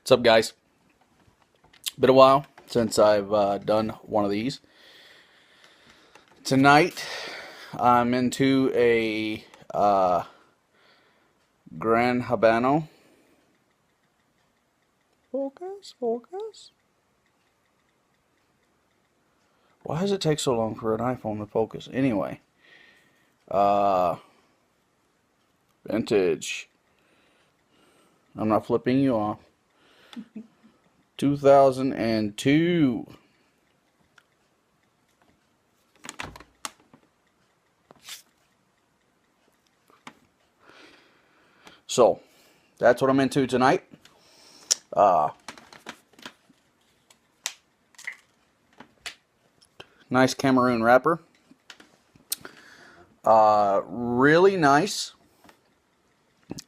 What's up, guys? Been a while since I've done one of these. Tonight, I'm into a Gran Habano. Focus, focus. Why does it take so long for an iPhone to focus? Anyway, uh, vintage. I'm not flipping you off. 2002. So, that's what I'm into tonight. Uh, nice Cameroon wrapper. Really nice.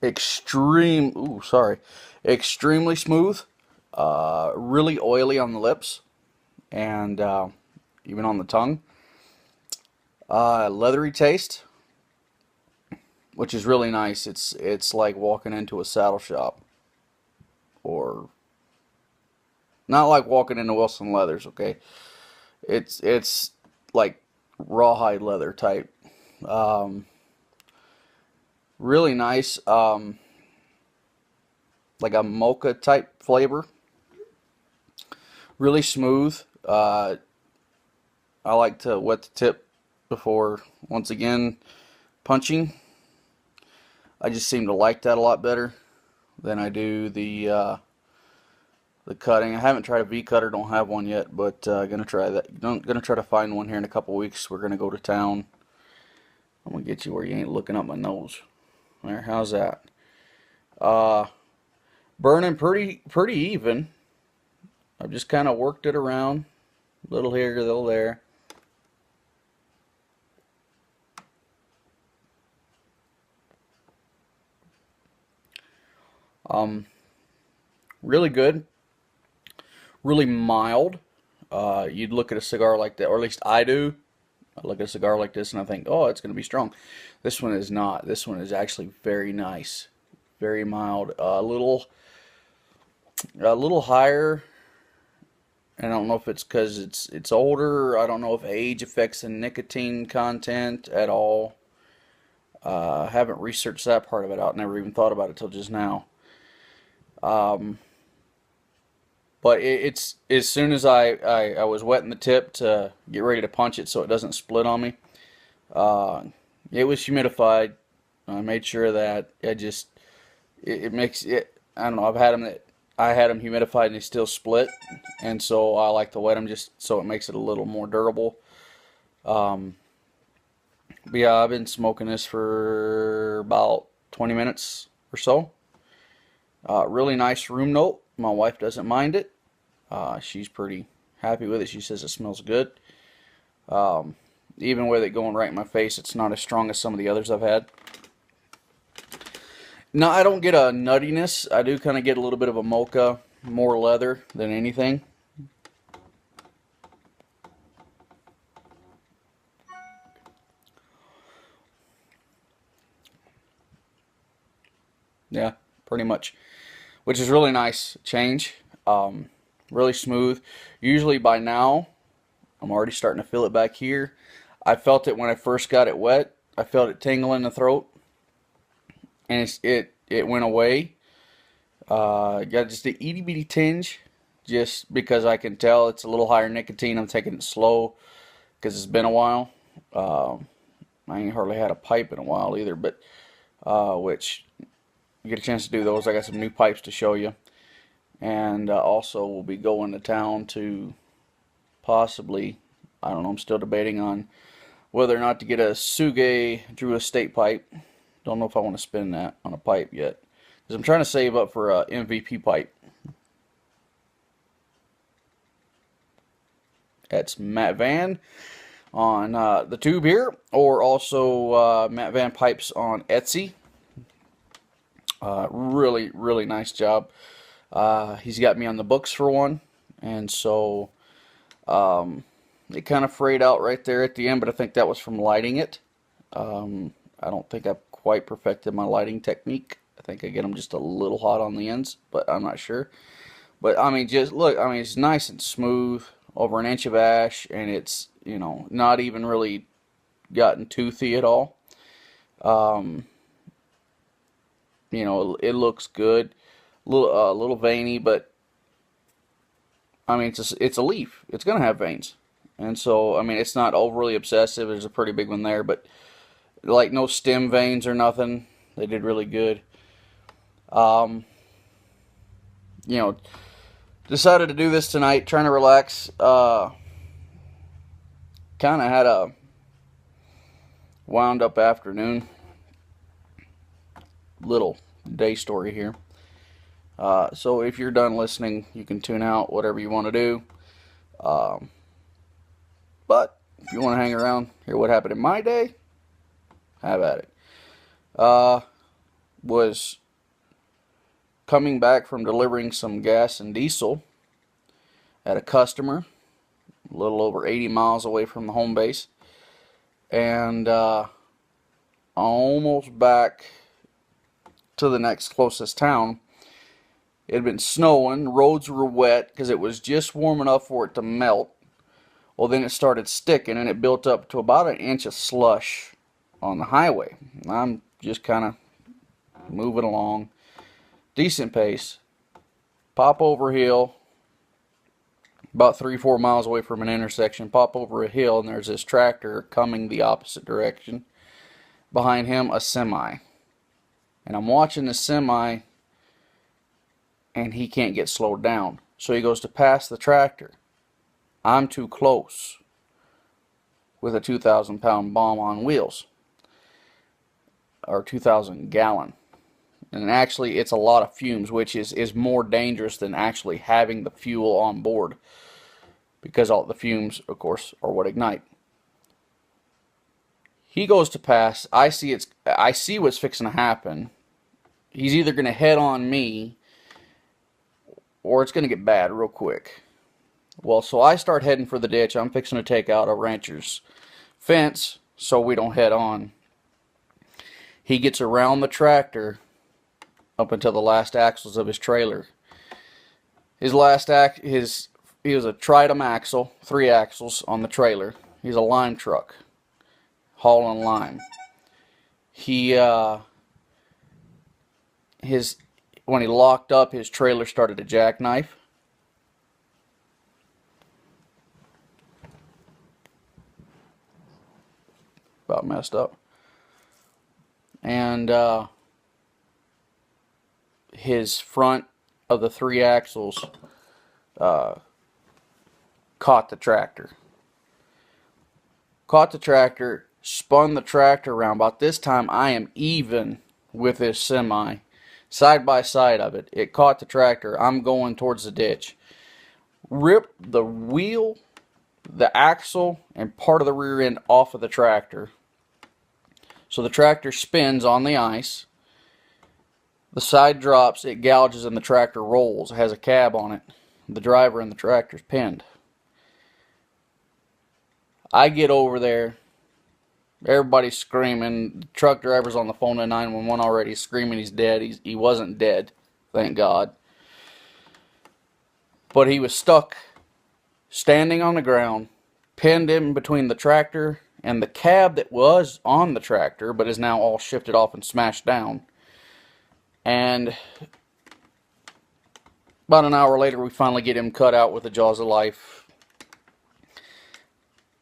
Extremely smooth. Really oily on the lips and even on the tongue. Leathery taste, which is really nice. It's like walking into a saddle shop, or not like walking into Wilson Leathers. Okay, it's like rawhide leather type. Um, really nice, like a mocha type flavor. Really smooth. I like to wet the tip before, once again, punching. I just seem to like that a lot better than I do the cutting. I haven't tried a V cutter, don't have one yet, but gonna try that. Gonna try to find one here in a couple weeks. We're gonna go to town. I'm gonna get you where you ain't looking up my nose. There, how's that? Uh, Burning pretty even. I've just kind of worked it around, little here, little there. Um, Really good, really mild. You'd look at a cigar like that, or at least I do. I look at a cigar like this and I think, oh, it's going to be strong. This one is not. This one is actually very nice, very mild. A little higher. I don't know if it's because it's older. I don't know if age affects the nicotine content at all. I haven't researched that part of it out. Never even thought about it till just now. Um, but it's as soon as I was wetting the tip to get ready to punch it so it doesn't split on me. Uh, it was humidified. I made sure that it makes it. I don't know. I had them humidified and they still split, and so I like to wet them just so it makes it a little more durable. Um, but yeah, I've been smoking this for about 20 minutes or so. Really nice room note. My wife doesn't mind it. She's pretty happy with it. She says it smells good. Um, Even with it going right in my face, it's not as strong as some of the others I've had. No, I don't get a nuttiness. I do kind of get a little bit of a mocha, more leather than anything. Yeah, pretty much. Which is really nice change. Really smooth. Usually by now, I'm already starting to feel it back here. I felt it when I first got it wet. I felt it tingle in the throat, and it went away. Got just a itty bitty tinge, just because I can tell it's a little higher nicotine. I'm taking it slow because it's been a while. I ain't hardly had a pipe in a while either, but which you get a chance to do those. I got some new pipes to show you, and also we'll be going to town to possibly. I don't know. I'm still debating on whether or not to get a Suge Drew Estate pipe. Don't know if I want to spin that on a pipe yet, because I'm trying to save up for a MVP pipe. That's Matt Van on the tube here, or also Matt Van pipes on Etsy. Really nice job. He's got me on the books for one, and so it kind of frayed out right there at the end, but I think that was from lighting it. I don't think I've quite perfected my lighting technique. I think I get them just a little hot on the ends, but I'm not sure. But I mean, just look. I mean, it's nice and smooth, over an inch of ash, and it's, not even really gotten toothy at all. Um, it looks good. Little veiny, but I mean, it's a leaf. It's gonna have veins, and so I mean, it's not overly obsessive. There's a pretty big one there, but like no stem veins or nothing. They did really good. Um, you know, Decided to do this tonight, trying to relax. Kind of had a wound up afternoon. Little day story here. So if you're done listening, you can tune out, whatever you want to do. Um, but if you want to hang around, hear what happened in my day, have at it. Was coming back from delivering some gas and diesel at a customer, a little over 80 miles away from the home base, and almost back to the next closest town. It had been snowing, roads were wet because it was just warm enough for it to melt. Well, then it started sticking, and it built up to about an inch of slush on the highway. I'm just kind of moving along, decent pace. Pop over a hill, about 3-4 miles away from an intersection. Pop over a hill, and there's this tractor coming the opposite direction. Behind him, a semi. And I'm watching the semi, and he can't get slowed down. So he goes to pass the tractor. I'm too close with a 2,000-pound bomb on wheels, or 2,000-gallon. And actually, it's a lot of fumes, which is more dangerous than actually having the fuel on board, because all the fumes, of course, are what ignite. He goes to pass. I see what's fixing to happen. He's either going to head on me, or it's going to get bad real quick. Well, so I start heading for the ditch. I'm fixing to take out a rancher's fence so we don't head on. He gets around the tractor up until the last axles of his trailer. He was a Tritum axle, 3 axles on the trailer. He's a lime truck, hauling lime. When he locked up, his trailer started to jackknife. About messed up. And his front of the 3 axles caught the tractor. Spun the tractor around. About this time, I am even with this semi, side by side of it. It caught the tractor. I'm going towards the ditch. Ripped the wheel, the axle, and part of the rear end off of the tractor. So the tractor spins on the ice. The side drops, it gouges, and the tractor rolls. It has a cab on it. The driver and the tractor's pinned. I get over there. Everybody's screaming. The truck driver's on the phone to 911 already, screaming he's dead. He wasn't dead, thank God. But he was stuck, standing on the ground, pinned in between the tractor and the cab that was on the tractor, but is now all shifted off and smashed down. And about an hour later, we finally get him cut out with the jaws of life,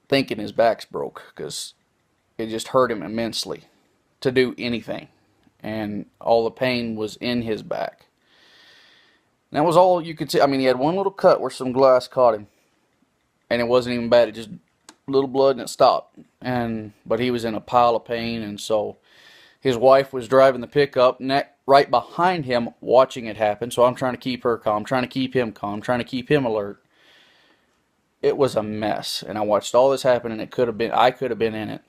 thinking his back's broke, because it just hurt him immensely to do anything. And all the pain was in his back. And that was all you could see. I mean, he had one little cut where some glass caught him. And it wasn't even bad. It just little blood and it stopped. But he was in a pile of pain. And so his wife was driving the pickup right behind him, watching it happen. So I'm trying to keep her calm, trying to keep him calm, trying to keep him alert. It was a mess. And I watched all this happen, and I could have been in it.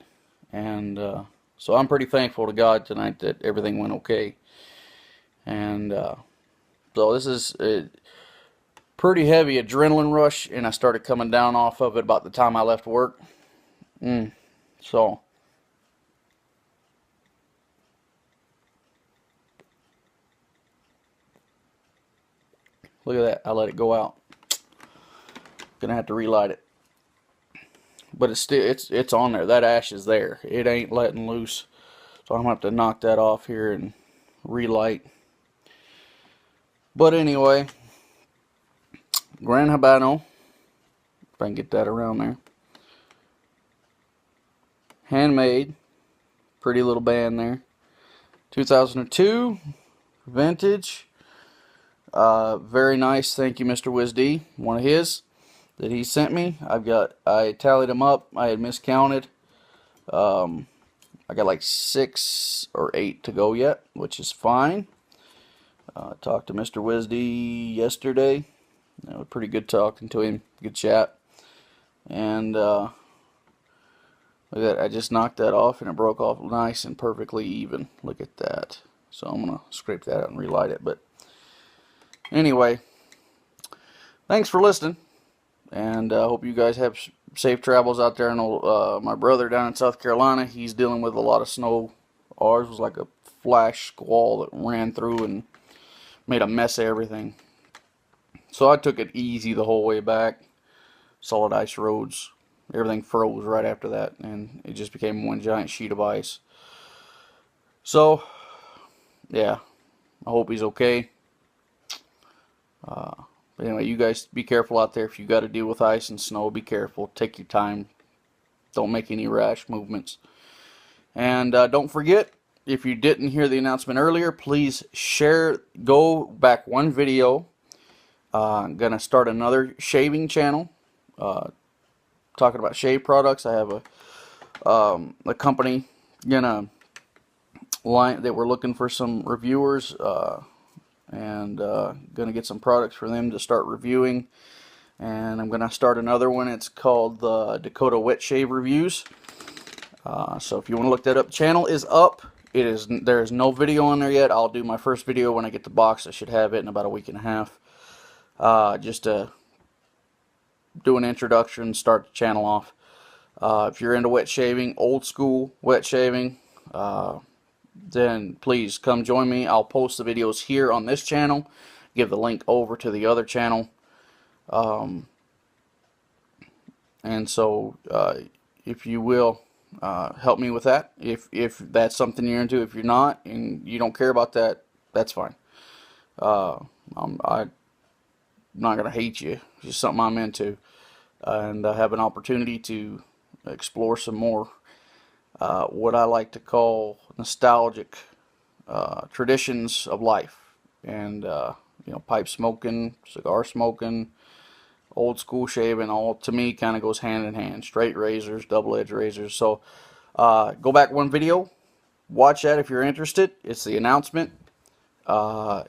And so I'm pretty thankful to God tonight that everything went okay. And so this is a pretty heavy adrenaline rush, and I started coming down off of it about the time I left work. So Look at that. I let it go out. Gonna have to relight it. But it's still it's on there. That ash is there. It ain't letting loose. So I'm gonna have to knock that off here and relight. But anyway, Gran Habano, if I can get that around there. Handmade. Pretty little band there. 2002. Vintage. Very nice. Thank you, Mr. WizD. One of his that he sent me. I tallied them up. I had miscounted. I got like 6 or 8 to go yet, which is fine. Talked to Mr. WizD yesterday. It was pretty good talking to him. Good chat. And look at that. I just knocked that off and it broke off nice and perfectly even. Look at that. So I'm going to scrape that out and relight it. But anyway, thanks for listening. And I hope you guys have safe travels out there. I know my brother down in South Carolina, he's dealing with a lot of snow. Ours was like a flash squall that ran through and made a mess of everything. So I took it easy the whole way back. Solid ice roads. Everything froze right after that, and it just became one giant sheet of ice. So, yeah, I hope he's okay. But anyway, you guys be careful out there. If you got to deal with ice and snow, be careful. Take your time. Don't make any rash movements. And don't forget, if you didn't hear the announcement earlier, please share. Go back one video. I'm going to start another shaving channel. Talking about shave products. I have a company gonna line that we're looking for some reviewers, and gonna get some products for them to start reviewing. And I'm gonna start another one. It's called the Dakota Wet Shave Reviews. So if you want to look that up, the channel is up. There is no video on there yet. I'll do my first video when I get the box. I should have it in about a week and a half. Just to do an introduction, start the channel off. If you're into wet shaving, old school wet shaving, then please come join me. I'll post the videos here on this channel, give the link over to the other channel, and so if you will help me with that, if that's something you're into. If you're not and you don't care about that, that's fine. I'm not gonna hate you. It's just something I'm into, and I have an opportunity to explore some more what I like to call nostalgic traditions of life, and you know, pipe smoking, cigar smoking, old school shaving. All to me kind of goes hand in hand. Straight razors, double edged razors. So go back one video, watch that if you're interested. It's the announcement.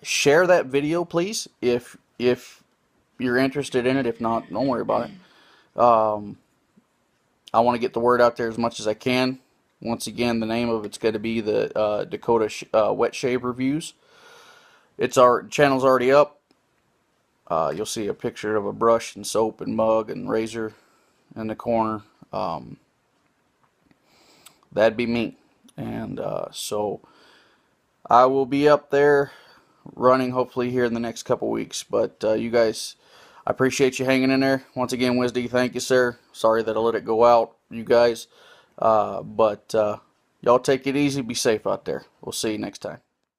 Share that video, please, if you're interested in it. If not, don't worry about it. I want to get the word out there as much as I can. Once again, the name of it's going to be the Dakota Wet Shave Reviews. Our channel's already up. You'll see a picture of a brush and soap and mug and razor in the corner. That'd be me. And so I will be up there running hopefully here in the next couple weeks. But you guys, I appreciate you hanging in there. Once again, Wisdy, thank you, sir. Sorry that I let it go out, you guys. But y'all take it easy. Be safe out there. We'll see you next time.